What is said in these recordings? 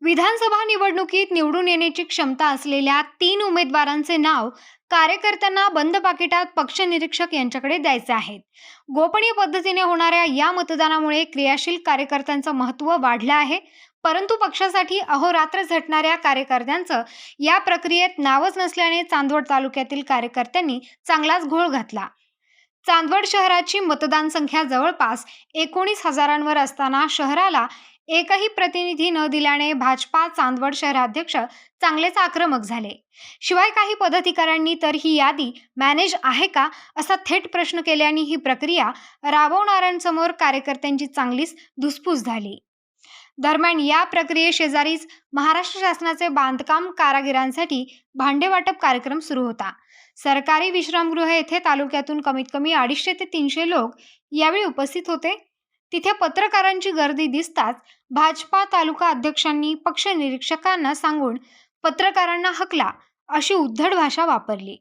विधानसभा निवडणुकीत निवडून येण्याची क्षमता असलेल्या 3 उमेदवारांचे नाव कार्यकर्त्यांना बंद पाकिटात पक्ष निरीक्षक यांच्याकडे द्यायचे आहेत. गोपनीय पद्धतीने होणाऱ्या या मतदानामुळे क्रियाशील कार्यकर्त्यांचं महत्त्व वाढलं आहे. परंतु पक्षासाठी अहोरात्र झटणाऱ्या कार्यकर्त्यांचं या प्रक्रियेत नावच नसल्याने चांदवड तालुक्यातील कार्यकर्त्यांनी चांगलाच घोळ घातला. चांदवड शहराची मतदान संख्या जवळपास 19,000वर असताना शहराला एकही प्रतिनिधी न दिल्याने भाजपा चांदवड शहराध्यक्ष चांगलेच आक्रमक झाले. शिवाय काही पदाधिकाऱ्यांनी तर ही यादी मॅनेज आहे का असा थेट प्रश्न केल्याने ही प्रक्रिया राबवणाऱ्यांसमोर कार्यकर्त्यांची चांगलीच धुसफूस झाली. दरम्यान या प्रक्रियेशेजारीच महाराष्ट्र शासनाचे बांधकाम कारागिरांसाठी भांडेवाटप कार्यक्रम सुरू होता. सरकारी विश्रामगृह येथे तालुक्यातून कमीत कमी 250 ते 300 लोक यावेळी उपस्थित होते. तिथे पत्रकारांची गर्दी दिसताच भाजपा तालुका अध्यक्षांनी पक्ष निरीक्षकांना सांगून पत्रकारांना हकला अशी उद्धट भाषा वापरली.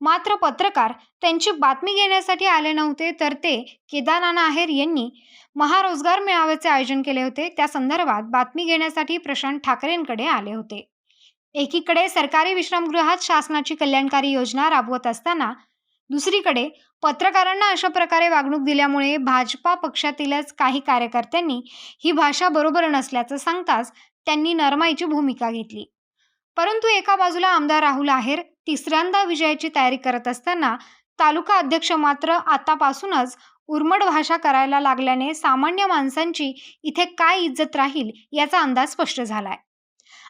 मात्र पत्रकार त्यांची बातमी घेण्यासाठी आले नव्हते, तर ते केदारनाथ आहेर यांनी महारोजगार मेळाव्याचे आयोजन केले होते. त्या संदर्भात बातमी घेण्यासाठी प्रशांत ठाकरेंकडे आले होते. एकीकडे सरकारी विश्रामगृहात शासनाची कल्याणकारी योजना राबवत असताना दुसरीकडे पत्रकारांना अशा प्रकारे वागणूक दिल्यामुळे भाजपा पक्षातीलच काही कार्यकर्त्यांनी ही भाषा बरोबर नसल्याचं सांगताच त्यांनी नरमाईची भूमिका घेतली. परंतु एका बाजूला आमदार राहुल आहेर तिसऱ्यांदा विजयाची तयारी करत असताना तालुका अध्यक्ष मात्र आतापासूनच उर्मट भाषा करायला लागल्याने सामान्य माणसांची इथे काय इज्जत राहील याचा अंदाज स्पष्ट झालाय.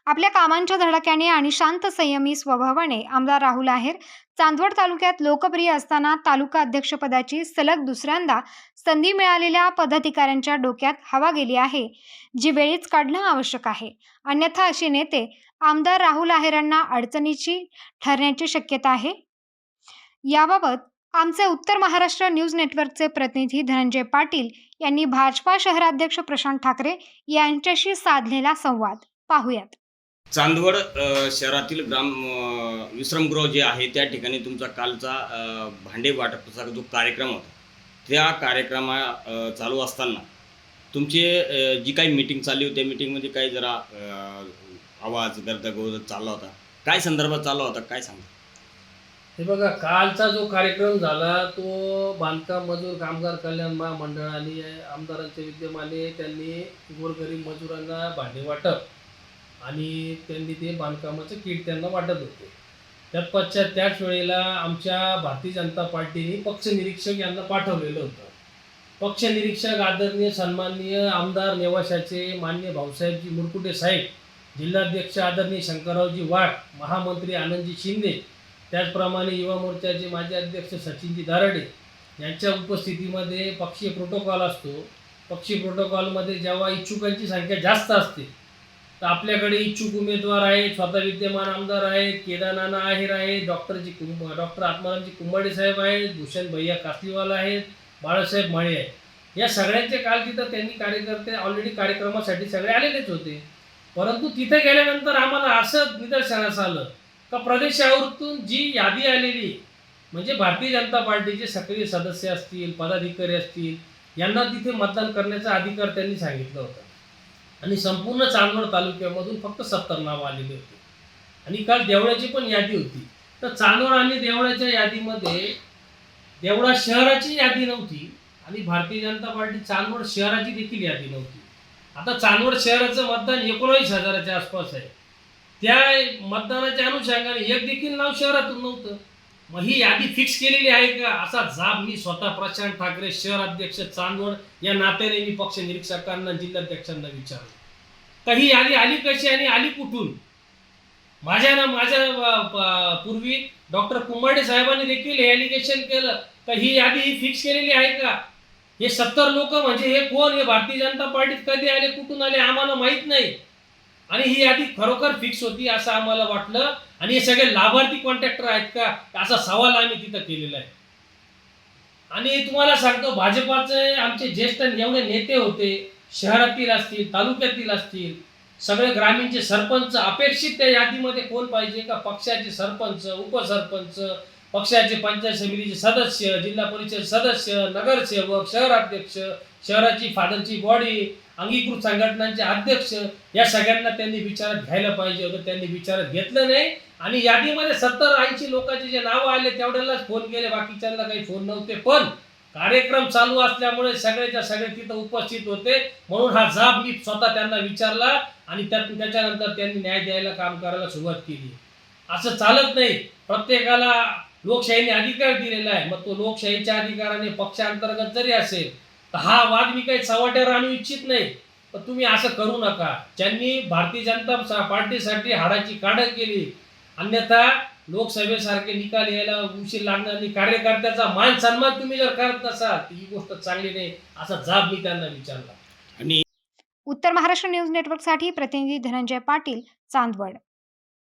आपल्या कामांच्या धडाक्याने आणि शांत संयमी स्वभावाने आमदार राहुल आहेर चांदवड तालुक्यात लोकप्रिय असताना तालुका अध्यक्षपदाची सलग दुसऱ्यांदा संधी मिळालेल्या पदाधिकाऱ्यांच्या डोक्यात हवा गेली आहे, जी वेळीच काढणं आवश्यक आहे. अन्यथा असे नेते आमदार राहुल आहेरांना अडचणीची ठरण्याची शक्यता आहे. याबाबत आमचे उत्तर महाराष्ट्र न्यूज नेटवर्कचे प्रतिनिधी धनंजय पाटील यांनी भाजपा शहराध्यक्ष प्रशांत ठाकरे यांच्याशी साधलेला संवाद पाहूयात. चांदवड शहरातील विश्रामगृह जे आहे त्या ठिकाणी तुमचा कालचा भांडे वाटपाचा जो कार्यक्रम होता, त्या कार्यक्रमा चालू असताना तुमची जी काही मीटिंग चालली होती त्या मीटिंगमध्ये काही जरा आवाज गर्दगोळ चालला होता. काय संदर्भात चालला होता, काय सांगा? हे बघा, कालचा जो कार्यक्रम झाला तो बांधकाम मजूर कामगार कल्याण महामंडळ आणि आमदारांच्या विद्यमाने त्यांनी गोरगरीब मजुरांना भांडे वाटप आणि त्यांनी ते बांधकामाचं किट त्यांना वाटत होते. त्याच वेळेला आमच्या भारतीय जनता पार्टीने पक्ष निरीक्षक यांना पाठवलेलं होतं. पक्ष निरीक्षक आदरणीय सन्माननीय आमदार नेवाशाचे माननीय भाऊसाहेबजी मुरकुटे साहेब, जिल्हाध्यक्ष आदरणीय शंकररावजी वाघ, महामंत्री आनंदजी शिंदे, त्याचप्रमाणे युवा मोर्चाचे माजी अध्यक्ष सचिनजी दाराडे यांच्या उपस्थितीमध्ये पक्षीय प्रोटोकॉल असतो. पक्षीय प्रोटोकॉलमध्ये जेव्हा इच्छुकांची संख्या जास्त असते तर आपल्याकडे इच्छुक उमेदवार आहेत, स्वतः विद्यमान आमदार आहेत, केदारनाथ आहेर आहेत, डॉक्टर आत्मारामजी कुंभाडे साहेब आहेत, भूषण भैया कास्तीवाला आहेत, बाळासाहेब माळे आहेत. या सगळ्यांचे काल तिथं त्यांनी कार्यकर्ते ऑलरेडी कार्यक्रमासाठी सगळे आलेलेच होते. परंतु तिथे गेल्यानंतर आम्हाला असं निदर्शनास आलं का प्रदेशावरून जी यादी आलेली म्हणजे भारतीय जनता पार्टीचे सक्रिय सदस्य असतील, पदाधिकारी असतील, यांना तिथे मतदान करण्याचा अधिकार त्यांनी सांगितलं होतं. आणि संपूर्ण चांदवड तालुक्यामधून फक्त 70 नावं आलेली होती. आणि काल देवळाची पण यादी होती. तर चांदवड आणि देवळाच्या यादीमध्ये देवळा शहराची यादी नव्हती आणि भारतीय जनता पार्टी चांदवड शहराची देखील यादी नव्हती. आता चांदवड शहराचं मतदान 19,000च्या आसपास आहे. त्या मतदानाच्या अनुषंगाने एक देखील नाव शहरातून नव्हतं. मग ही यादी फिक्स केलेली आहे का असा जाब मी स्वतः प्रशांत ठाकरे शहराध्यक्ष चांदवड या नात्याने मी पक्ष निरीक्षकांना जिल्हाध्यक्षांना विचारलं का ही यादी आली कशी आणि आली कुठून. माझ्या पूर्वी डॉक्टर कुंभाडे साहेबांनी देखील हे ॲलिगेशन केलं का ही यादी ही फिक्स केलेली आहे का. हे 70 लोक म्हणजे हे कोण, हे भारतीय जनता पार्टीत कधी आले, कुठून आले आम्हाला माहीत नाही. आणि ही यादी खरोखर फिक्स होती असं आम्हाला वाटलं. आणि हे सगळे लाभार्थी कॉन्ट्रॅक्टर आहेत का असा सवाल आम्ही तिथं केलेला आहे. आणि तुम्हाला सांगतो, भाजपाचे आमचे ज्येष्ठ एवढे नेते होते, शहरातील असतील, तालुक्यातील असतील, सगळे ग्रामीणचे सरपंच अपेक्षित त्या यादीमध्ये कोण पाहिजे का पक्षाचे सरपंच, उपसरपंच, पक्षाचे पंचायत समितीचे सदस्य, जिल्हा परिषद सदस्य, नगरसेवक, शहराध्यक्ष, शहराची फादरची बॉडी, अंगीकृत संघटनांचे अध्यक्ष, या सगळ्यांना त्यांनी विचारात घ्यायला पाहिजे होतं. त्यांनी विचारात घेतलं नाही आणि यादीमध्ये 70-80 लोकांचे जे नावं आले तेवढ्यालाच फोन केले, बाकीच्यांना काही फोन नव्हते. पण कार्यक्रम चालू असल्यामुळे सगळेच्या सगळे तिथं उपस्थित होते, म्हणून हा जाब मी स्वतः त्यांना विचारला आणि त्याच्यानंतर त्यांनी न्याय द्यायला काम करायला सुरुवात केली. असं चालत नाही. प्रत्येकाला लोकशाहीने अधिकार दिलेला आहे. मग तो लोकशाहीच्या अधिकाराने पक्षांतर्गत जरी असेल तर हा वाद मी काही चव्हाट्यावर आणू इच्छित नाही. पण तुम्ही असं करू नका. ज्यांनी भारतीय जनता पार्टीसाठी हाडाची काढत केली, अन्यथा लोकसभेसारखे निकाल यायला उशीर लागणार नाही. कार्यकर्त्याचा मान सन्मान तुम्ही जर करत नसाल तर ही गोष्ट चांगली नाही, असा जाब मी त्यांना विचारला. आणि उत्तर महाराष्ट्र न्यूज नेटवर्कसाठी प्रतिनिधी धनंजय पाटील, चांदवड.